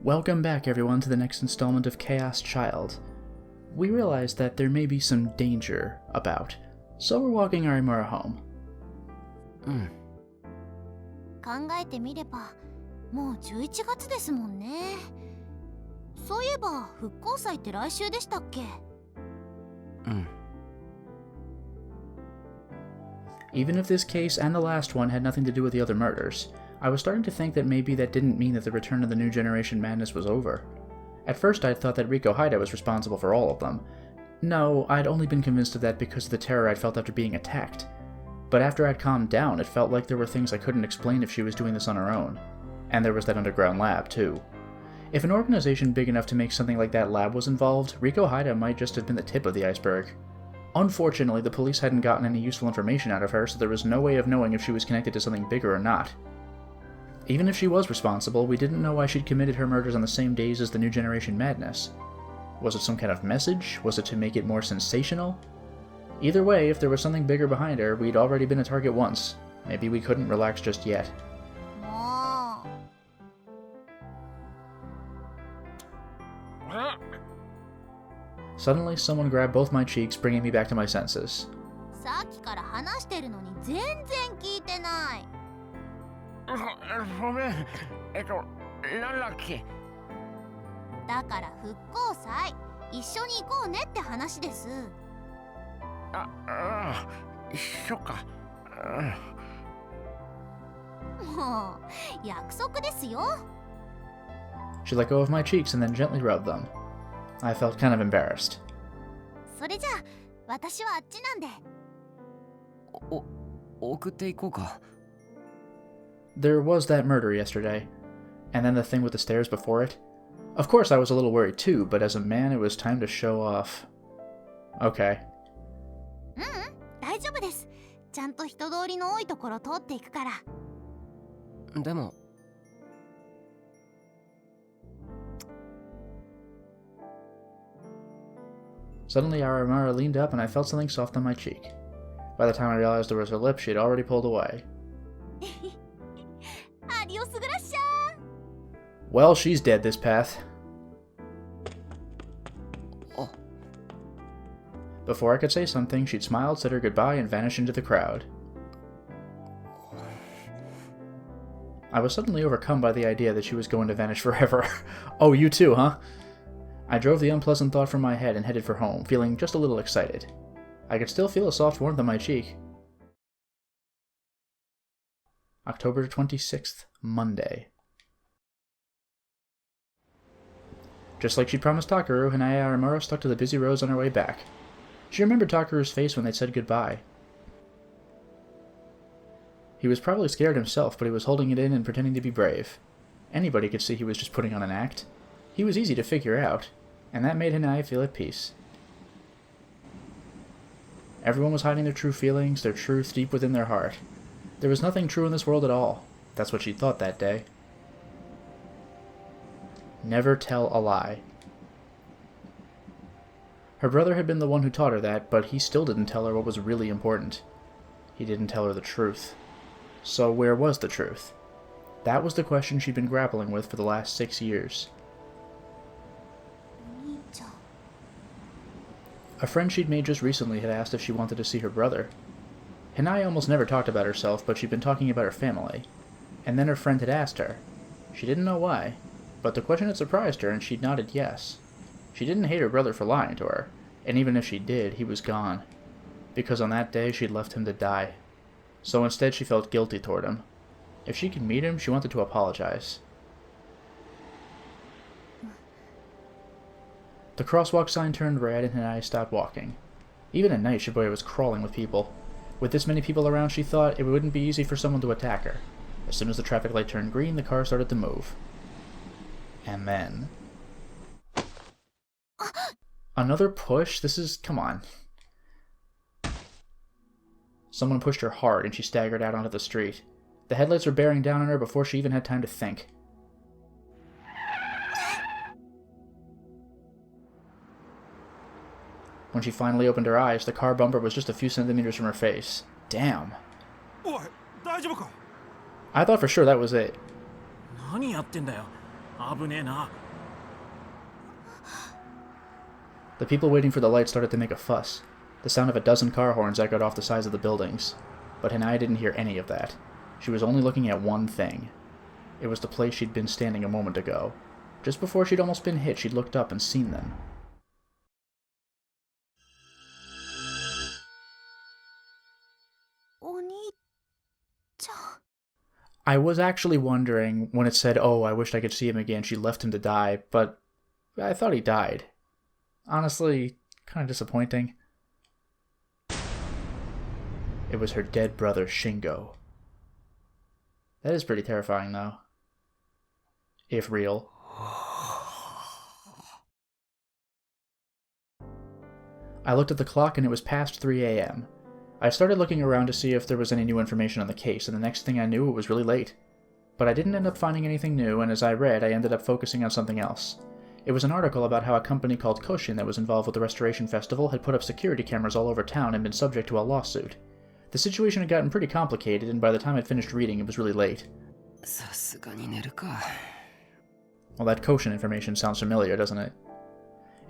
Welcome back everyone to the next installment of Chaos Child. We realized that there may be some danger about, so we're walking Arimura home. 考えてみれば、もう11月ですもんね。そういえば復興祭って来週でしたっけ？Even if this case and the last one had nothing to do with the other murders, I was starting to think that maybe that didn't mean that the return of the new generation madness was over. At first I'd thought that Riko Haida was responsible for all of them. No, I'd only been convinced of that because of the terror I'd felt after being attacked. But after I'd calmed down, it felt like there were things I couldn't explain if she was doing this on her own. And there was that underground lab, too. If an organization big enough to make something like that lab was involved, Riko Haida might just have been the tip of the iceberg. Unfortunately, the police hadn't gotten any useful information out of her, so there was no way of knowing if she was connected to something bigger or not. Even if she was responsible, we didn't know why she'd committed her murders on the same days as the new generation madness. Was it some kind of message? Was it to make it more sensational? Either way, if there was something bigger behind her, we'd already been a target once. Maybe we couldn't relax just yet. Suddenly, someone grabbed both my cheeks, bringing me back to my senses. さっきから話してるのに全然聞いてない。ごめん。なんだっけ？だから復興祭、一緒に行こうねって話です。一緒か。もう約束ですよ。She let go of my cheeks and then gently rubbed them. I felt kind of embarrassed. それじゃあ、私はあっちなんで。送っていこうか。There was that murder yesterday, and then the thing with the stairs before it. Of course I was a little worried too, but as a man it was time to show off. Okay. 大丈夫です。ちゃんと人通りの多いところ通っていくから。でも。Suddenly Arimura leaned up and I felt something soft on my cheek. By the time I realized it was her lip, she had already pulled away. Adios, gracia! Well, she's dead this path. Oh. Before I could say something, she'd smiled, said her goodbye, and vanished into the crowd. I was suddenly overcome by the idea that she was going to vanish forever. Oh, you too, huh? I drove the unpleasant thought from my head and headed for home, feeling just a little excited. I could still feel a soft warmth on my cheek. October 26th, Monday. Just like she'd promised Takeru, Hinaya Arimura stuck to the busy roads on her way back. She remembered Takeru's face when they said goodbye. He was probably scared himself, but he was holding it in and pretending to be brave. Anybody could see he was just putting on an act. He was easy to figure out, and that made Hinaya feel at peace. Everyone was hiding their true feelings, their truth deep within their heart. There was nothing true in this world at all. That's what she thought that day. Never tell a lie. Her brother had been the one who taught her that, but he still didn't tell her what was really important. He didn't tell her the truth. So where was the truth? That was the question she'd been grappling with for the last 6 years. A friend she'd made just recently had asked if she wanted to see her brother. Hinaya almost never talked about herself, but she'd been talking about her family. And then her friend had asked her. She didn't know why, but the question had surprised her and she'd nodded yes. She didn't hate her brother for lying to her, and even if she did, he was gone. Because on that day she'd left him to die. So instead she felt guilty toward him. If she could meet him, she wanted to apologize. The crosswalk sign turned red and Hinaya stopped walking. Even at night, Shibuya was crawling with people. With this many people around, she thought it wouldn't be easy for someone to attack her. As soon as the traffic light turned green, the car started to move. And then... Another push? This is... come on. Someone pushed her hard and she staggered out onto the street. The headlights were bearing down on her before she even had time to think. When she finally opened her eyes, the car bumper was just a few centimeters from her face. Damn. I thought for sure that was it. 危ねえな。 The people waiting for the light started to make a fuss. The sound of a dozen car horns echoed off the sides of the buildings. But Hanai didn't hear any of that. She was only looking at one thing. It was the place she'd been standing a moment ago. Just before she'd almost been hit, she'd looked up and seen them. I was actually wondering, when it said, "Oh, I wished I could see him again," she left him to die, but I thought he died. Honestly, kind of disappointing. It was her dead brother, Shingo. That is pretty terrifying, though. If real. I looked at the clock and it was past 3 a.m. I started looking around to see if there was any new information on the case, and the next thing I knew, it was really late. But I didn't end up finding anything new, and as I read, I ended up focusing on something else. It was an article about how a company called Koshin that was involved with the Restoration Festival had put up security cameras all over town and been subject to a lawsuit. The situation had gotten pretty complicated, and by the time I'd finished reading, it was really late. Well, that Koshin information sounds familiar, doesn't it?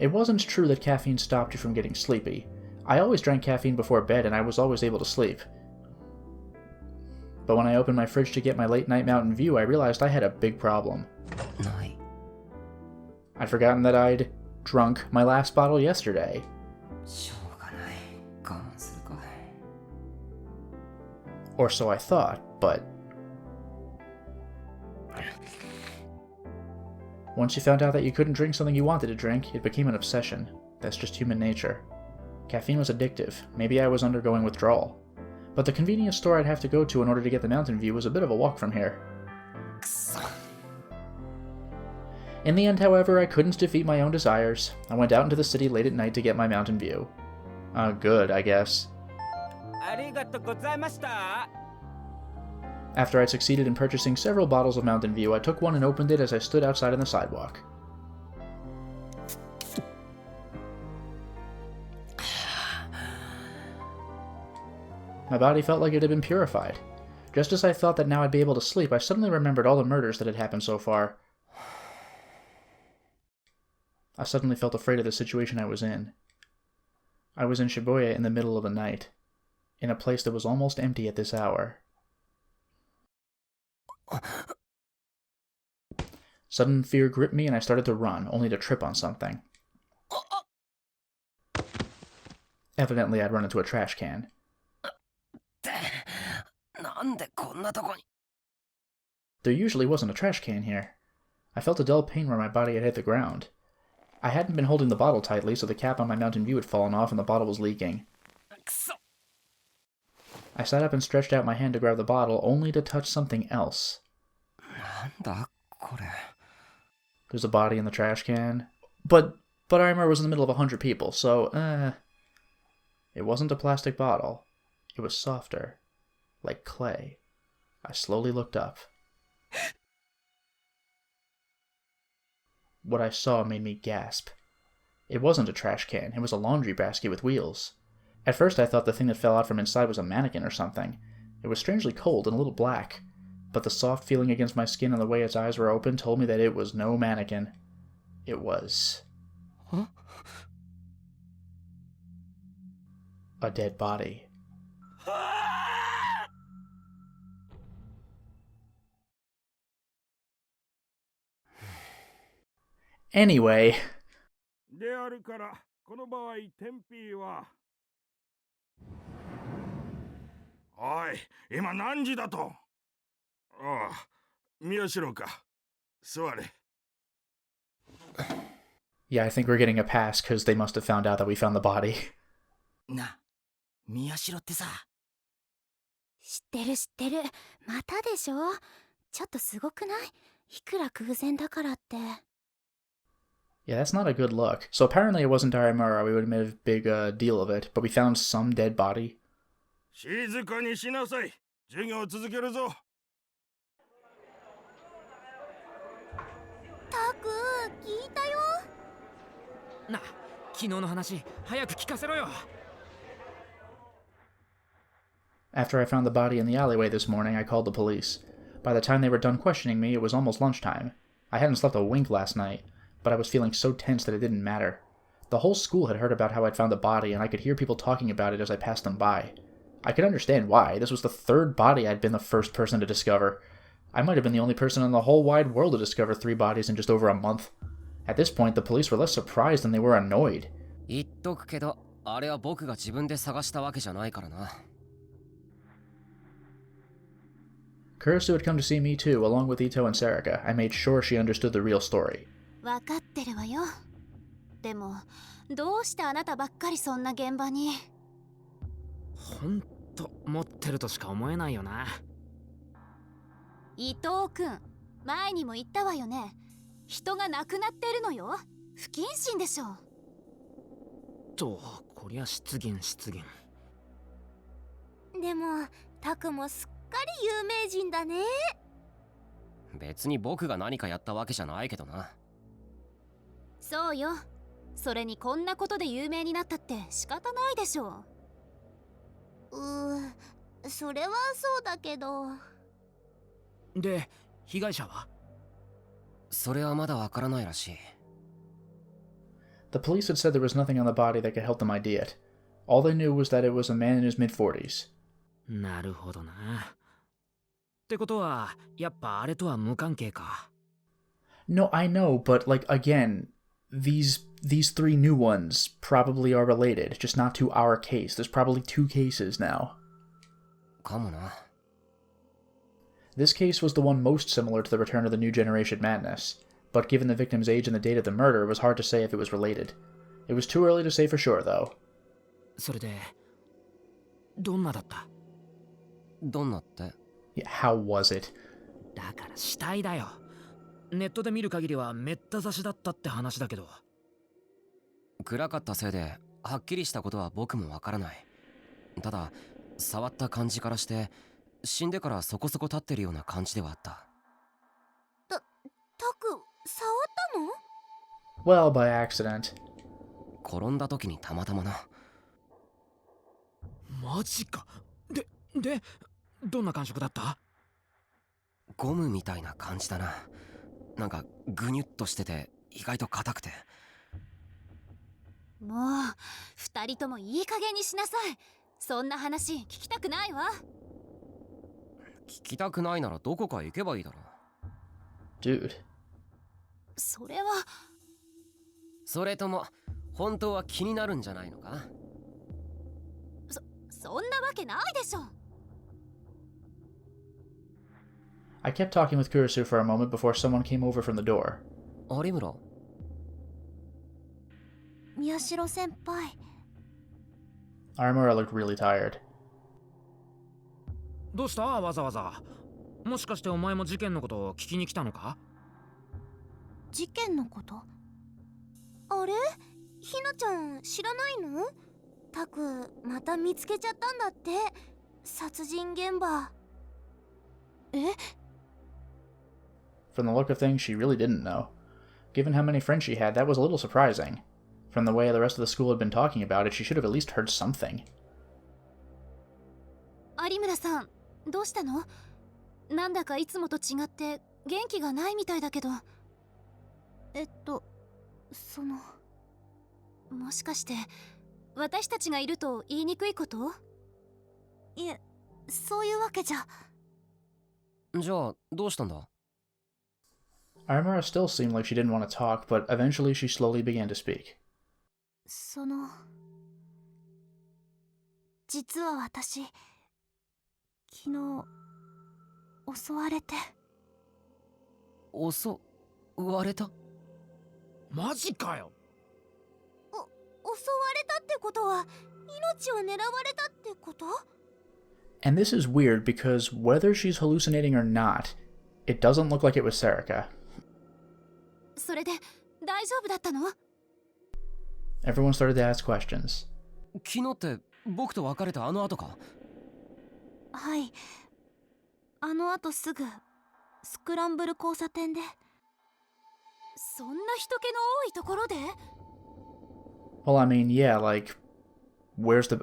It wasn't true that caffeine stopped you from getting sleepy. I always drank caffeine before bed, and I was always able to sleep. But when I opened my fridge to get my late-night Mountain View, I realized I had a big problem. I'd forgotten that I'd drunk my last bottle yesterday. Or so I thought, but... Once you found out that you couldn't drink something you wanted to drink, it became an obsession. That's just human nature. Caffeine was addictive. Maybe I was undergoing withdrawal. But the convenience store I'd have to go to in order to get the Mountain View was a bit of a walk from here. In the end, however, I couldn't defeat my own desires. I went out into the city late at night to get my Mountain View. Good, I guess. After I'd succeeded in purchasing several bottles of Mountain View, I took one and opened it as I stood outside on the sidewalk. My body felt like it had been purified. Just as I thought that now I'd be able to sleep, I suddenly remembered all the murders that had happened so far. I suddenly felt afraid of the situation I was in. I was in Shibuya in the middle of the night, in a place that was almost empty at this hour. Sudden fear gripped me and I started to run, only to trip on something. Evidently, I'd run into a trash can. There usually wasn't a trash can here. I felt a dull pain where my body had hit the ground. I hadn't been holding the bottle tightly, so the cap on my Mountain View had fallen off and the bottle was leaking. I sat up and stretched out my hand to grab the bottle, only to touch something else. There's a body in the trash can. But Arimura was in the middle of 100 people, so, It wasn't a plastic bottle. It was softer. Like clay. I slowly looked up. What I saw made me gasp. It wasn't a trash can, it was a laundry basket with wheels. At first I thought the thing that fell out from inside was a mannequin or something. It was strangely cold and a little black, but the soft feeling against my skin and the way its eyes were open told me that it was no mannequin. It was... Huh? A dead body. Anyway. であるから、この場合、テンピーは。おい、今何時だと。ああ、宮代か。座れ。Yeah, I think we're getting a pass because they must have found out that we found the body. な、宮代ってさ。知ってる知ってる。またでしょ。ちょっとすごくない？いくら偶然だからって。Yeah, that's not a good look. So apparently it wasn't Arimura, we would have made a big deal of it, but we found some dead body. 静かにしなさい。授業続けるぞ。タク、聞いたよ。な、昨日の話、早く聞かせろよ。After I found the body in the alleyway this morning, I called the police. By the time they were done questioning me, it was almost lunchtime. I hadn't slept a wink last night, but I was feeling so tense that it didn't matter. The whole school had heard about how I'd found the body, and I could hear people talking about it as I passed them by. I could understand why. This was the third body I'd been the first person to discover. I might have been the only person in the whole wide world to discover 3 bodies in just over a month. At this point, the police were less surprised than they were annoyed. 言っとくけど、あれは僕が自分で探したわけじゃないからな。Kurisu had come to see me too, along with Ito and Serika. I made sure she understood the real story. わかってるわよ。でもどうしてあなたばっかりそんな現場に。ほんと持ってるとしか思えないよな。伊藤くん、前にも言ったわよね。人が亡くなってるのよ。不謹慎でしょ。と、こりゃ失言。でもタクもすっかり有名人だね。別に僕が何かやったわけじゃないけどな。そうよ。それにこんなことで有名になったって仕方ないでしょ。それはそうだけど。で、被害者は？それはまだわからないらしい。The police had said there was nothing on the body that could help them ID it. All they knew was that it was a man in his mid-40s. なるほどな。ってことは、やっぱあれとは無関係か。No, I know, but like again, these 3 new ones probably are related, just not to our case. There's probably 2 cases now. かもな。This case was the one most similar to the return of the New Generation Madness, but given the victim's age and the date of the murder, it was hard to say if it was related. It was too early to say for sure, though. それで、どんなだった？どんなって？ Yeah, how was it? だから死体だよ。ネットで見る限りはめった刺しだったって話だけど。暗かったせいで、はっきりしたことは僕もわからない。ただ、触った感じからして、死んでからそこそこ経ってるような感じではあった。タク、触ったの？ Well, by accident. 転んだ時にたまたまな。マジか。で、どんな感触だった？ゴムみたいな感じだな。なんかグニュッとしてて意外と硬くて。もう2人ともいい加減にしなさい。そんな話聞きたくないわ。聞きたくないならどこか行けばいいだろ。Dude. それは。それとも本当は気になるんじゃないのか？そんなわけないでしょ。I kept talking with Kurisu for a moment before someone came over from the door. 有村。宮代先輩。Arimura looked really tired. どうしたわざわざ。もしかしてお前も事件のことを聞きに来たのか？事件のこと？あれ？ひなちゃん知らないの？タクまた見つけちゃったんだって。殺人現場。え？From the look of things, she really didn't know. Given how many friends she had, that was a little surprising. From the way the rest of the school had been talking about it, she should have at least heard something. 有村さん、どうしたの？なんだかいつもと違って元気がないみたいだけど。もしかして私たちがいると言いにくいこと？いえ、そういうわけじゃ。じゃあどうしたんだ？ Arimura still seemed like she didn't want to talk, but eventually she slowly began to speak. 実は私、昨日襲われて。襲われた？マジかよ。襲われたってことは命を狙われたってこと？ And this is weird because whether she's hallucinating or not, it doesn't look like it was Serika. それで大丈夫だったの？ Everyone started to ask questions. 昨日って僕と別れたあの後か？はい。あの後すぐスクランブル交差点で。そんな人気の多いところで？ Well, I mean, yeah, like,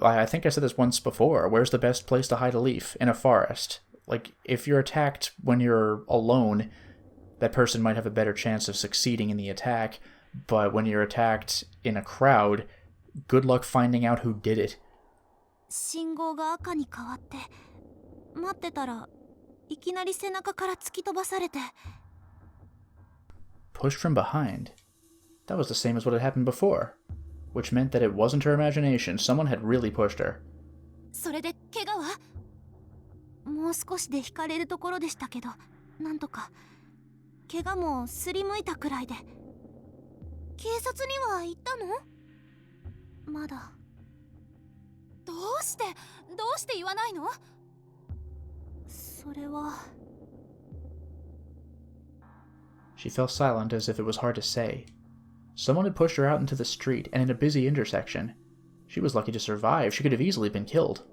I think I said this once before, where's the best place to hide a leaf? In a forest. Like, if you're attacked when you're alone, That person might have a better chance of succeeding in the attack, but when you're attacked in a crowd, good luck finding out who did it. 信号が赤に変わって待ってたらいきなり背中から突き飛ばされて Pushed from behind. That was the same as what had happened before, which meant that it wasn't her imagination. Someone had really pushed her. それで怪我はもう少しで引かれるところでしたけど、なんとか怪我もすりむいたくらいで。警察には行ったの？まだ。どうして言わないの？それは。She fell silent as if it was hard to say. Someone had pushed her out into the street and in a busy intersection. She was lucky to survive. She could have easily been killed.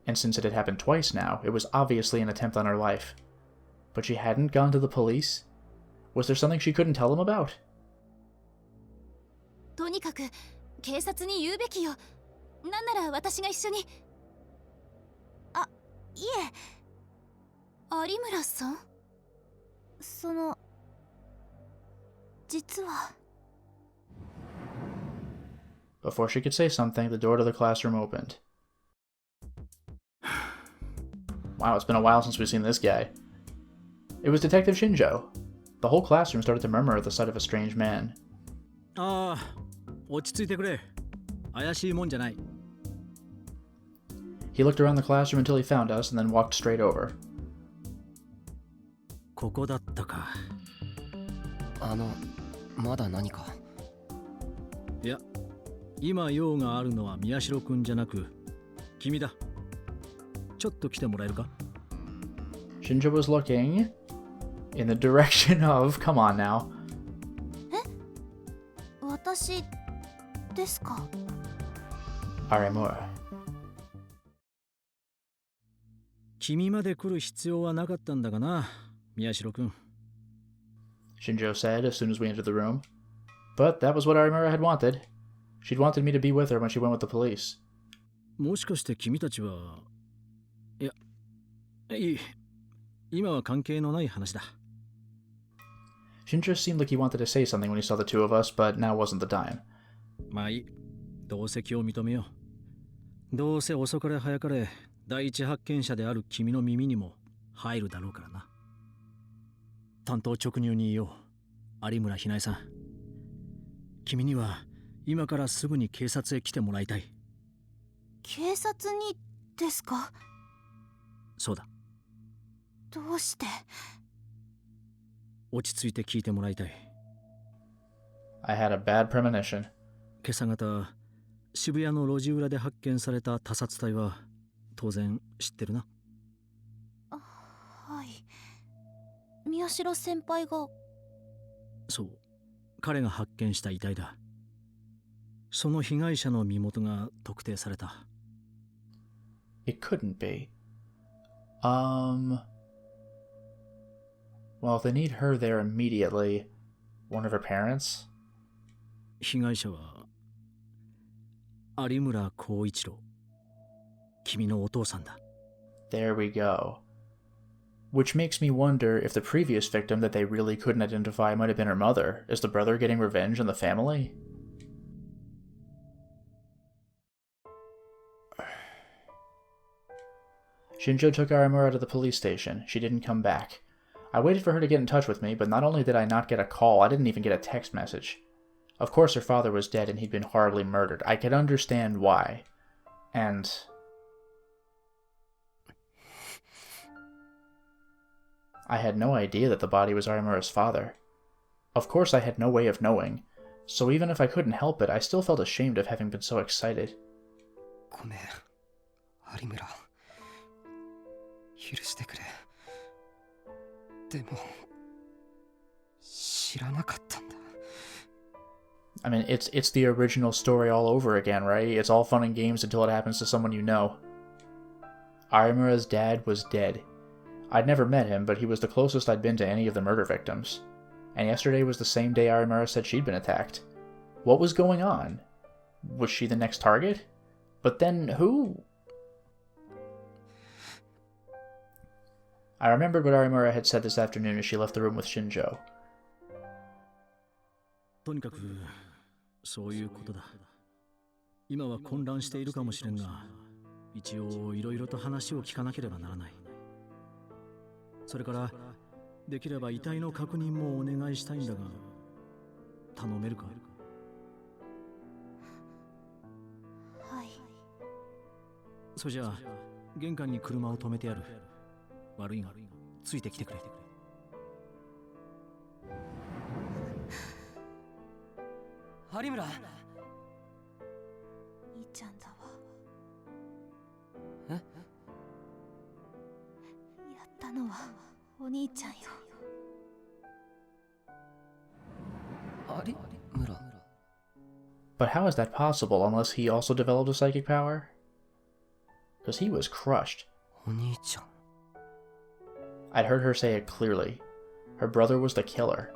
And since it had happened twice now, it was obviously an attempt on her life. But she hadn't gone to the police? Was there something she couldn't tell them about? とにかく警察に言うべきよ。なんなら私が一緒に。あ、いえ。有村さん？実は。Before she could say something, the door to the classroom opened. Wow, it's been a while since we've seen this guy. It was Detective Shinjo. The whole classroom started to murmur at the sight of a strange man. ああ、落ち着いてくれ。怪しいもんじゃない。He looked around the classroom until he found us and then walked straight over. ここだったか。まだ何か？いや、今用があるのは宮代くんじゃなく君だ。ちょっと来てもらえるか？ Shinjo was looking in the direction of... Come on now. 私ですか？ Arimura. 君まで来る必要はなかったんだがな、宮代くん。Shinjo said as soon as we entered the room. But that was what Arimura had wanted. She'd wanted me to be with her when she went with the police. もしかして君たちは、いや、今は関係のない話だ。Shinjo seemed like he wanted to say something when he saw the two of us, but now wasn't the time. まあいい。どうせ気を認めよう。どうせ遅かれ早かれ第一発見者である君の耳にも入るだろうからな。単刀直入に言おう。有村ひなえさん。君には今からすぐに警察へ来てもらいたい。警察にですか？そうだ。どうして？落ち着いて聞いてもらいたい。I had a bad premonition. 今朝方、渋谷の路地裏で発見された他殺体は当然知ってるな。はい。宮代先輩が。そう、彼が発見した遺体だ。その被害者の身元が特定された。It couldn't be. Well, if they need her there immediately, one of her parents? 被害者は有村光一郎。君のお父さんだ。There we go. Which makes me wonder if the previous victim that they really couldn't identify might have been her mother. Is the brother getting revenge on the family? Shinjo took Arimura to the police station. She didn't come back. I waited for her to get in touch with me, but not only did I not get a call, I didn't even get a text message. Of course her father was dead and he'd been horribly murdered. I could understand why. And... I had no idea that the body was Arimura's father. Of course I had no way of knowing, so even if I couldn't help it, I still felt ashamed of having been so excited. ごめん、有村。許してくれ。でも、知らなかったんだ。I mean, it's the original story all over again, right? It's all fun and games until it happens to someone you know. Arimura's dad was dead. I'd never met him, but he was the closest I'd been to any of the murder victims. And yesterday was the same day Arimura said she'd been attacked. What was going on? Was she the next target? But then who? I remembered what Arimura had said this afternoon as she left the room with Shinjo. とにかくそういうことだ。今は混乱しているかもしれんが、一応いろいろと話を聞かなければならない。それからできれば遺体の確認もお願いしたいんだが、頼めるか？はい。それじゃあ玄関に車を止めてやる。悪いがついてきてくれ。有村。いいちゃんだわ。え？やったのはお兄ちゃんよ。有村。 But how is that possible unless he also developed a psychic power? Because he was crushed. お兄ちゃん。 I'd heard her say it clearly. Her brother was the killer.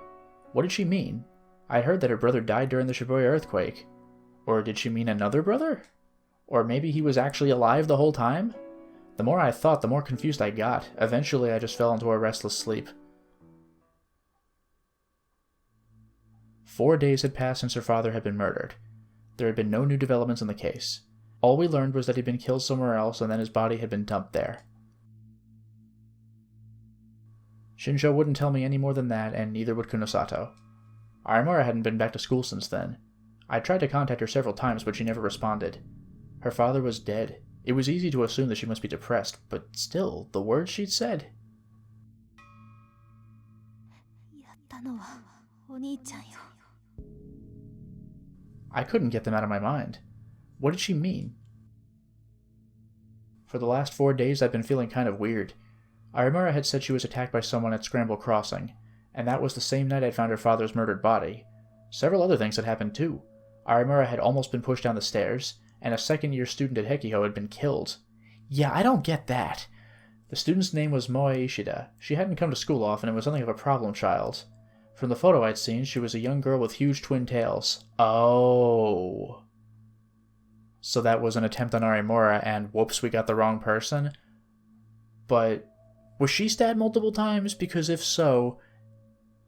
What did she mean? I'd heard that her brother died during the Shibuya earthquake. Or did she mean another brother? Or maybe he was actually alive the whole time? The more I thought, the more confused I got. Eventually, I just fell into a restless sleep. 4 days had passed since her father had been murdered. There had been no new developments in the case. All we learned was that he'd been killed somewhere else and then his body had been dumped there. Shinjo wouldn't tell me any more than that, and neither would Kunosato. Arimura hadn't been back to school since then. I tried to contact her several times, but she never responded. Her father was dead. It was easy to assume that she must be depressed, but still, the words she'd said. やったのはお兄ちゃんよ。 I couldn't get them out of my mind. What did she mean? For the last 4 days, I'd been feeling kind of weird. Arimura had said she was attacked by someone at Scramble Crossing, and that was the same night I'd found her father's murdered body. Several other things had happened too. Arimura had almost been pushed down the stairs, and a second-year student at Hekiho had been killed. Yeah, I don't get that. The student's name was Moe Ishida. She hadn't come to school often and was something of a problem child. From the photo I'd seen, she was a young girl with huge twin tails. Oh. So that was an attempt on Arimura, and whoops, we got the wrong person? But was she stabbed multiple times? Because if so,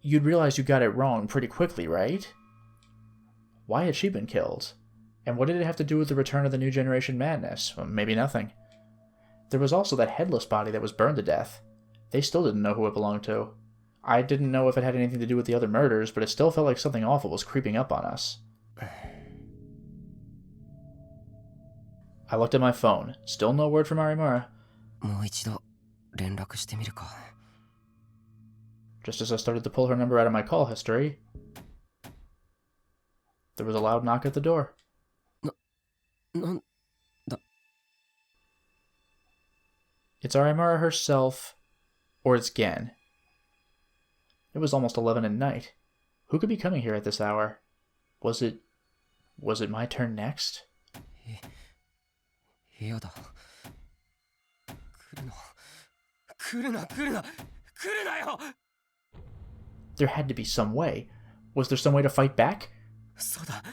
you'd realize you got it wrong pretty quickly, right? Why had she been killed? And what did it have to do with the return of the New Generation madness? Well, maybe nothing. There was also that headless body that was burned to death. They still didn't know who it belonged to. I didn't know if it had anything to do with the other murders, but it still felt like something awful was creeping up on us. I looked at my phone. Still no word from Arimura. もう一度連絡してみるか。 Just as I started to pull her number out of my call history, there was a loud knock at the door. なんだ。 It's Arimura herself, or it's Gen. It was almost 11 at night. Who could be coming here at this hour? Was it my turn next? 部屋だ。来るな。来るな、来るな。来るなよ。 There had to be some way. Was there some way to fight back? そうだ。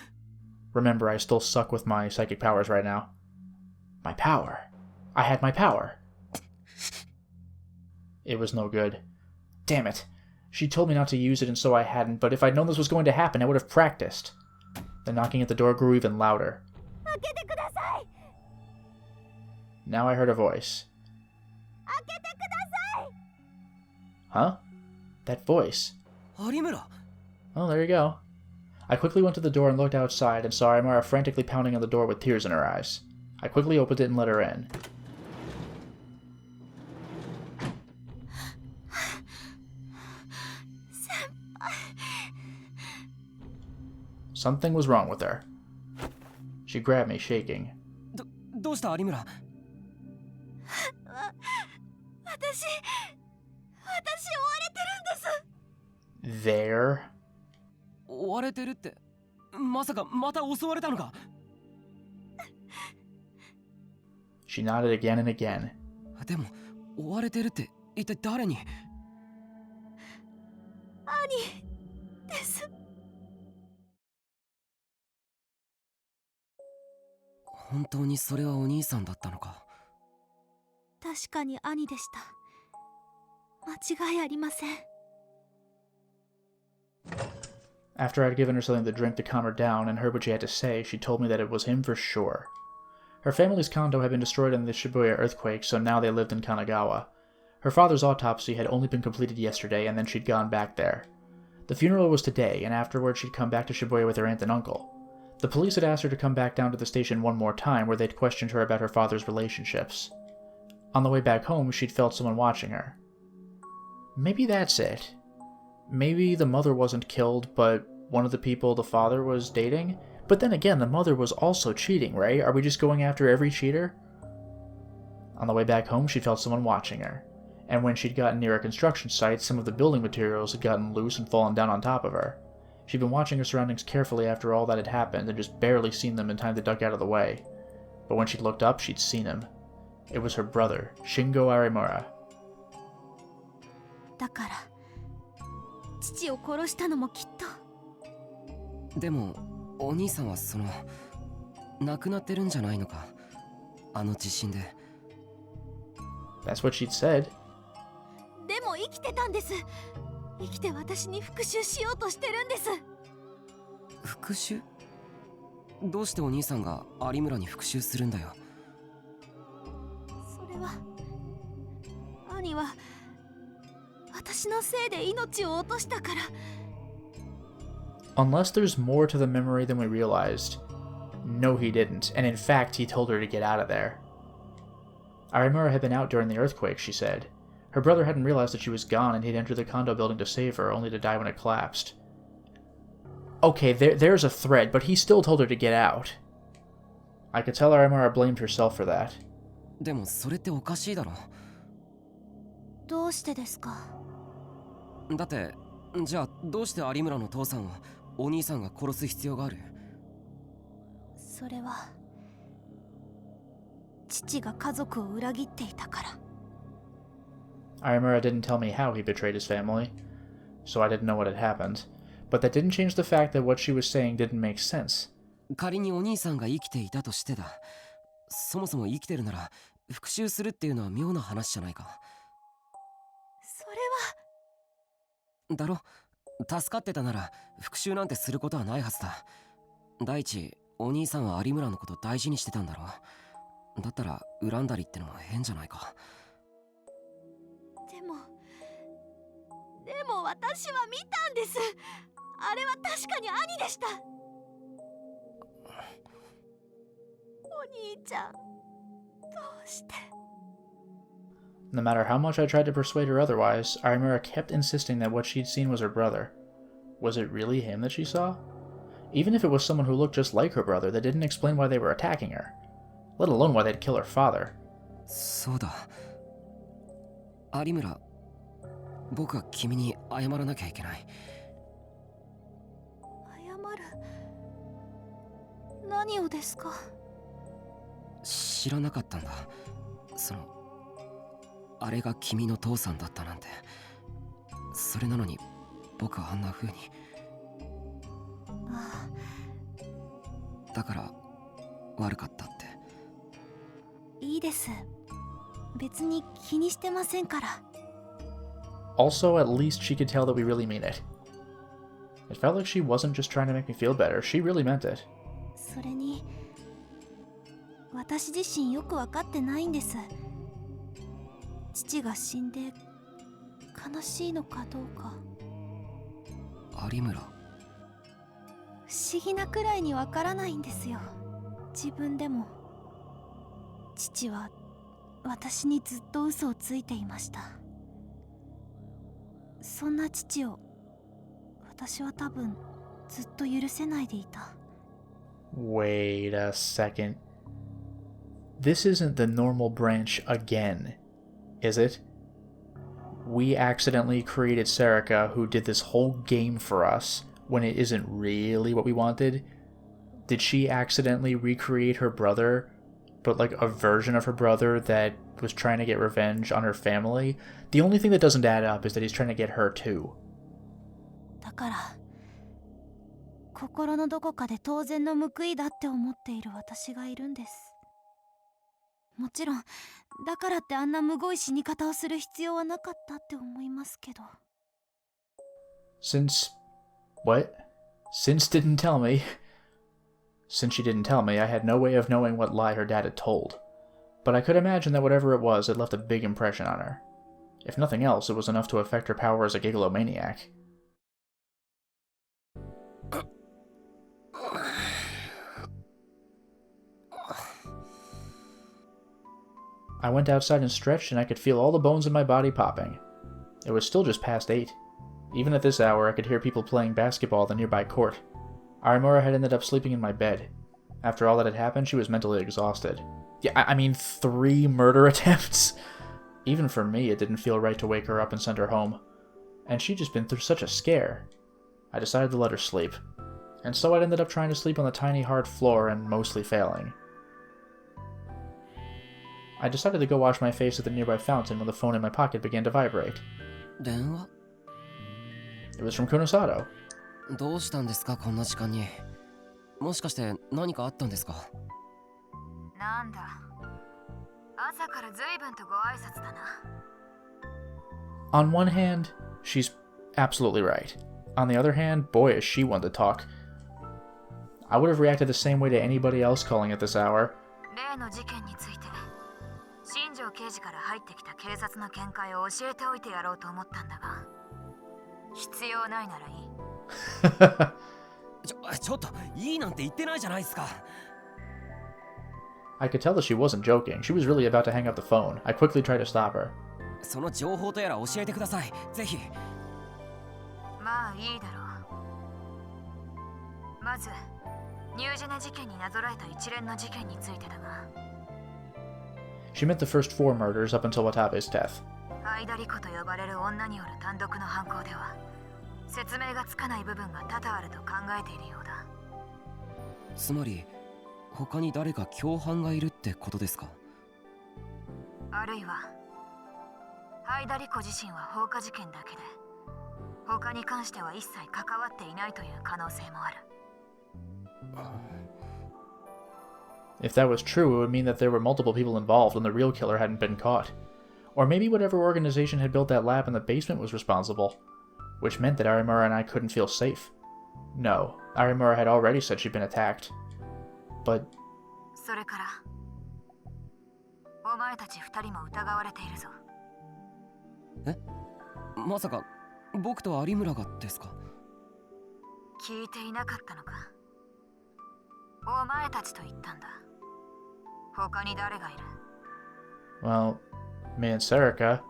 Remember, I still suck with my psychic powers right now. My power. I had my power. It was no good. Damn it. She told me not to use it and so I hadn't, but if I'd known this was going to happen, I would have practiced. The knocking at the door grew even louder. Now I heard a voice. Huh? That voice. 有村。 Oh, there you go. I quickly went to the door and looked outside and saw Arimura frantically pounding on the door with tears in her eyes. I quickly opened it and let her in. Something was wrong with her. She grabbed me, shaking. どうした有村。私追われてるんです。 There? 追われてるって、まさかまた襲われたのか。 She nodded again and again. でも追われてるって一体誰に。兄です。本当にそれはお兄さんだったのか。確かに兄でした。間違いありません。After I'd given her something to drink to calm her down and heard what she had to say, she told me that it was him for sure. Her family's condo had been destroyed in the Shibuya earthquake, so now they lived in Kanagawa. Her father's autopsy had only been completed yesterday, and then she'd gone back there. The funeral was today, and afterwards she'd come back to Shibuya with her aunt and uncle. The police had asked her to come back down to the station one more time, where they'd questioned her about her father's relationships. On the way back home, she'd felt someone watching her. Maybe that's it. Maybe the mother wasn't killed, but one of the people the father was dating? But then again, the mother was also cheating, right? Are we just going after every cheater? On the way back home, she felt someone watching her. And when she'd gotten near a construction site, some of the building materials had gotten loose and fallen down on top of her. She'd been watching her surroundings carefully after all that had happened and just barely seen them in time to duck out of the way. But when she'd looked up, she'd seen him. It was her brother, Shingo Arimura. だから父を殺したのもきっと。でもお兄さんは亡くなってるんじゃないのか、あの地震で。 That's what she'd said. でも生きてたんです。生きて私に復讐しようとしてるんです。復讐？どうしてお兄さんが有村に復讐するんだよ。それは兄は私のせいで命を落としたから。 Unless there's more to the memory than we realized. No, he didn't, and in fact, he told her to get out of there. Arimura had been out during the earthquake, she said. Her brother hadn't realized that she was gone, and he'd entered the condo building to save her, only to die when it collapsed. Okay, there's a thread, but he still told her to get out. I could tell Arimura blamed herself for that. でもそれっておかしいだろ。どうしてですか？だってじゃあどうして有村の父さんをお兄さんが殺す必要がある？それは父が家族を裏切っていたから。 Arimura didn't tell me how he betrayed his family, so I didn't know what had happened. But that didn't change the fact that what she was saying didn't make sense. 仮にお兄さんが生きていたとしてだ。そもそも生きてるなら復讐するっていうのは妙な話じゃないか。それは。だろ？助かってたなら復讐なんてすることはないはずだ。第一、お兄さんは有村のこと大事にしてたんだろう。だったら恨んだりってのも変じゃないか。でも私は見たんです。あれは確かに兄でした。お兄ちゃん、どうして？ No matter how much I tried to persuade her otherwise, Arimura kept insisting that what she'd seen was her brother. Was it really him that she saw? Even if it was someone who looked just like her brother, that didn't explain why they were attacking her. Let alone why they'd kill her father. そうだ。有村、僕は君に謝らなきゃいけない。謝る？何をですか？知らなかったんだ。あれが君の父さんだったなんて。それなのに僕はあんな風に。ああ。だから悪かったって。いいです。別に気にしてませんから。 Also, at least she could tell that we really mean it. It felt like she wasn't just trying to make me feel better, she really meant it. それに私自身よく分かってないんです。父が死んで悲しいのかどうか。有村。不思議なくらいに分からないんですよ。自分でも。父は私にずっと嘘をついていました。そんな父を私は多分ずっと許せないでいた。 Wait a second. This isn't the normal branch again, is it? We accidentally created Serica, who did this whole game for us, when it isn't really what we wanted? Did she accidentally recreate her brother, but like a version of her brother that was trying to get revenge on her family? The only thing that doesn't add up is that he's trying to get her too. だから心のどこかで当然の報いだって思っている私がいるんです。もちろんだからってあんなむごい死に方をする必要はなかったって思いますけど。 Since... what? Since she didn't tell me, I had no way of knowing what lie her dad had told. But I could imagine that whatever it was, it left a big impression on her. If nothing else, it was enough to affect her power as a gigalomaniac. I went outside and stretched, and I could feel all the bones in my body popping. It was still just past 8. Even at this hour, I could hear people playing basketball at the nearby court. Arimura had ended up sleeping in my bed. After all that had happened, she was mentally exhausted. Yeah, I mean, 3 murder attempts? Even for me, it didn't feel right to wake her up and send her home. And she'd just been through such a scare. I decided to let her sleep. And so I ended up trying to sleep on the tiny hard floor and mostly failing. I decided to go wash my face at the nearby fountain when the phone in my pocket began to vibrate. 電話 It was from Kunosato. どうしたんですかこんな時間に。もしかして何かあったんですか。なんだ。朝から随分とご挨拶だな。On one hand, she's absolutely right. On the other hand, boy is she one to talk. I would have reacted the same way to anybody else calling at this hour. 例の事件について、新庄刑事から入ってきた警察の見解を教えておいてやろうと思ったんだが、必要ないならいい。ちょっといいなんて言ってないじゃないですか。I could tell that she wasn't joking. She was really about to hang up the phone. I quickly tried to stop her. その情報とやら教えてください。ぜひ。まあいいだろう。まず、ニュージェネ事件になぞらえた一連の事件についてだが。She meant the first 4 murders up until Watabe's death. アイダリコと呼ばれる女による単独の犯行では、説明がつかない部分が多々あると考えているようだ。つまり他に誰か共犯がいるってことですか。あるいはアイダリコ自身は放火事件だけで他に関しては一切関わっていないという可能性もある。If that was true, it would mean that there were multiple people involved and the real killer hadn't been caught. Or maybe whatever organization had built that lab in the basement was responsible. Which meant that Arimura and I couldn't feel safe. No, Arimura had already said she'd been attacked. But... それから、お前たち2人も疑われているぞ。え？まさか僕と有村がですか？聞いていなかったのか。お前たちと言ったんだ。他に誰がいる？ Well, me and Serica.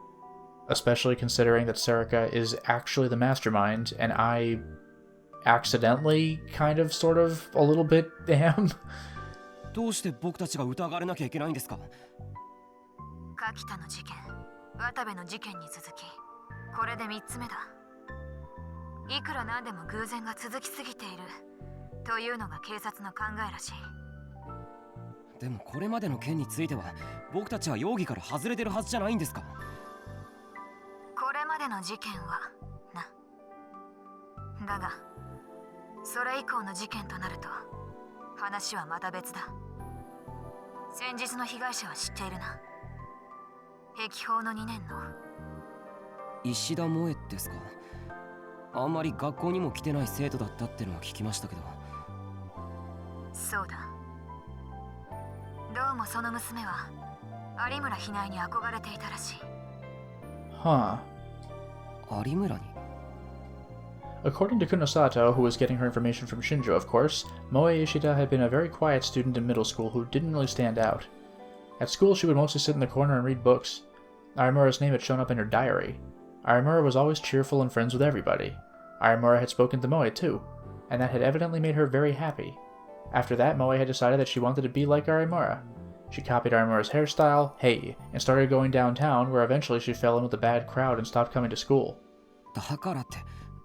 Especially considering that Serica is actually the mastermind, and I accidentally, kind of, sort of, a little bit am. どうして僕たちが疑われなきゃいけないんですか？柿田の事件、渡部の事件に続き、これで3つ目だ。いくらなんでも偶然が続きすぎているというのが警察の考えらしい。でもこれまでの件については僕たちは容疑から外れてるはずじゃないんですか？これまでの事件はな。だがそれ以降の事件となると話はまた別だ。先日の被害者は知っているな。碧峰の2年の石田萌ですか？あんまり学校にも来てない生徒だったってのは聞きましたけど。そうだ。どうもその娘は有村比内に憧れていたらしい。Huh. 有村に？ According to Kunosato, who was getting her information from Shinjo, of course, Moe Ishida had been a very quiet student in middle school who didn't really stand out. At school, she would mostly sit in the corner and read books. Arimura's name had shown up in her diary. Arimura was always cheerful and friends with everybody. Arimura had spoken to Moe too, and that had evidently made her very happy. After that, Moe had decided that she wanted to be like Arimura. She copied Arimura's hairstyle, hey, and started going downtown, where eventually she fell in with a bad crowd and stopped coming to school. だからって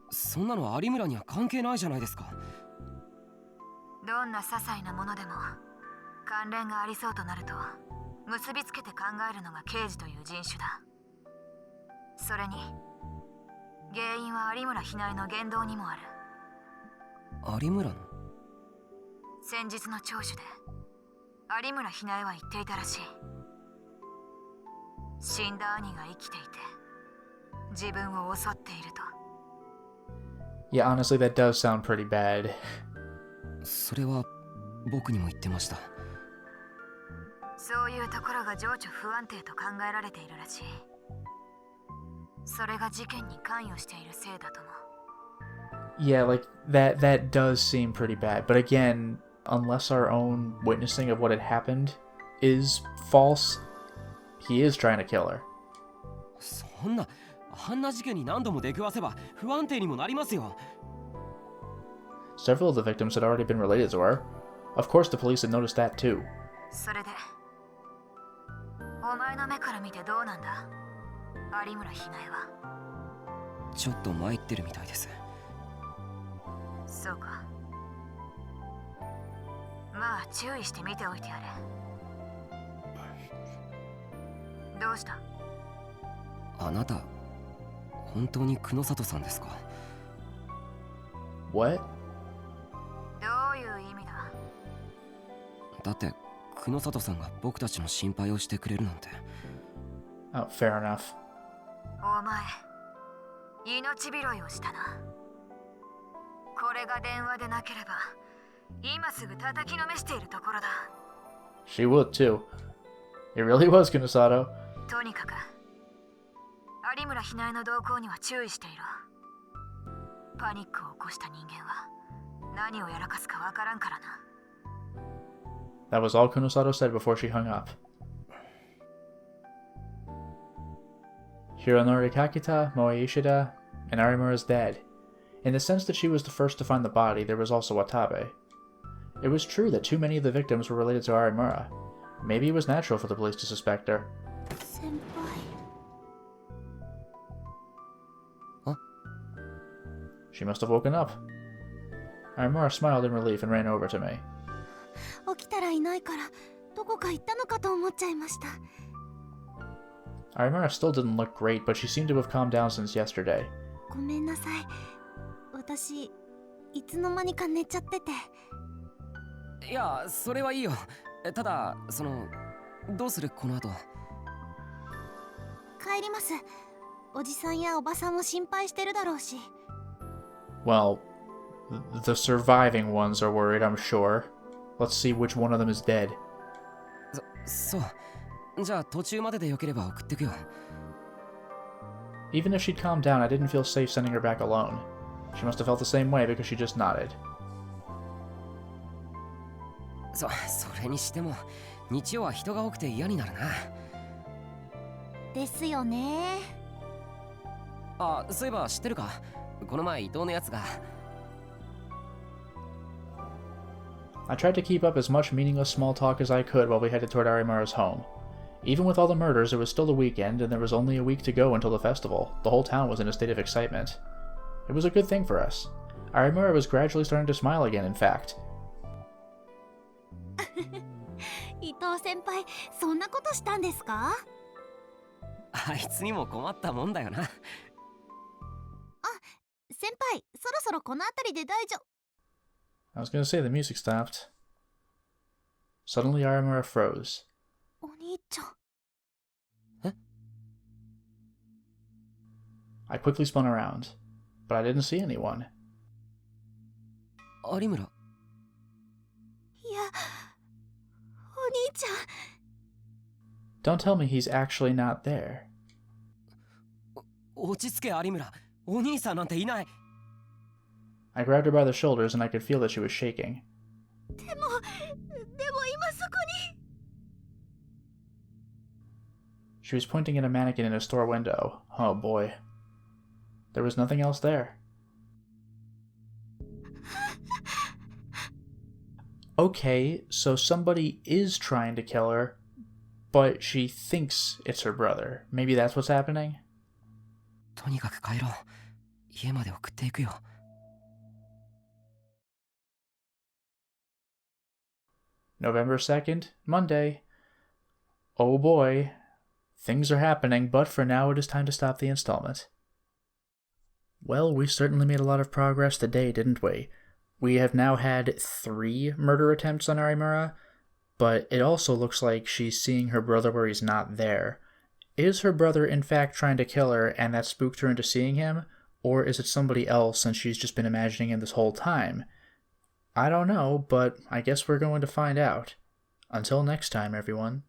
そんなの有村には関係ないじゃないですか。どんな些細なものでも関連がありそうとなると結びつけて考えるのが刑事という人種だ。それに原因は有村比内の言動にもある。有村の？先日の聴取で有村比内は言っていたらしい。死んだ兄が生きていて自分を襲っていると。Yeah, honestly, that does sound pretty bad. それは僕にも言ってました。そういうところが情緒不安定と考えられているらしい。それが事件に関与しているせいだとも。Yeah, like, that does seem pretty bad. But again, unless our own witnessing of what had happened is false, he is trying to kill her. そんな、あんな事件に何度も出くわせば不安定にもなりますよ。Several of the victims had already been related to her. Of course, the police had noticed that too. それで、お前の目から見てどうなんだ、有村ひなえは。ちょっと参ってるみたいです。そうか。まあ注意して見ておいてやれ。どうした？あなた、本当に久野里さんですか？ What? どういう意味だ？だって久野里さんが僕たちの心配をしてくれるなんて。Oh, fair enough. お前、命拾いをしたな。これが電話でなければ、今すぐ叩きのめしているところだ。She would too. It really was Kunosato. とにかく、有村ひなえの動向には注意していろ。パニックを起こした人間は何をやらかすかわからんからな。That was all Kunosato said before she hung up. Hironori Kakita, Moe Ishida, and Arimura's dead. In the sense that she was the first to find the body, there was also Watabe. It was true that too many of the victims were related to Arimura. Maybe it was natural for the police to suspect her. 先輩。 She must have woken up. Arimura smiled in relief and ran over to me. 起きたらいないからどこか行ったのかと思っちゃいました。 Arimura still didn't look great, but she seemed to have calmed down since yesterday. ごめんなさい。私いつの間にか寝ちゃってて。いや、それはいいよ。ただ、どうするこの後。帰ります。おじさんやおばさんも心配してるだろうし。 Well, the surviving ones are worried, I'm sure. Let's see which one of them is dead. そう。じゃあ途中まででよければ送ってくよ。Even if she'd calmed down, I didn't feel safe sending her back alone. She must have felt the same way because she just nodded. それにしても、日曜は人が多くて嫌になるな。ですよね。あ、そういえば知ってるか？この前伊藤のやつが。I tried to keep up as much meaningless small talk as I could while we headed toward Arimura's home. Even with all the murders, it was still the weekend, and there was only a week to go until the festival. The whole town was in a state of excitement. It was a good thing for us. Arimura was gradually starting to smile again, in fact. 伊藤先輩、そんなことしたんですか？あいつにも困ったもんだよな。先輩、そろそろこの辺りで大丈夫。 I was going to say the music stopped. Suddenly Arimura froze. お兄ちゃん。 I quickly spun around, but I didn't see anyone. 有村。いや、お兄ちゃん。 Don't tell me he's actually not there. 落ち着け有村。お兄さんなんていない。I grabbed her by the shoulders and I could feel that she was shaking. でも今そこに。 She was pointing at a mannequin in a store window. Oh boy. There was nothing else there. Okay, so somebody is trying to kill her, but she thinks it's her brother. Maybe that's what's happening? とにかく帰ろう。家まで送っていくよ。November 2nd, Monday. Oh boy. Things are happening, but for now it is time to stop the installment. Well, we certainly made a lot of progress today, didn't we? We have now had 3 murder attempts on Arimura, but it also looks like she's seeing her brother where he's not there. Is her brother in fact trying to kill her and that spooked her into seeing him? Or is it somebody else and she's just been imagining it this whole time? I don't know, but I guess we're going to find out. Until next time, everyone.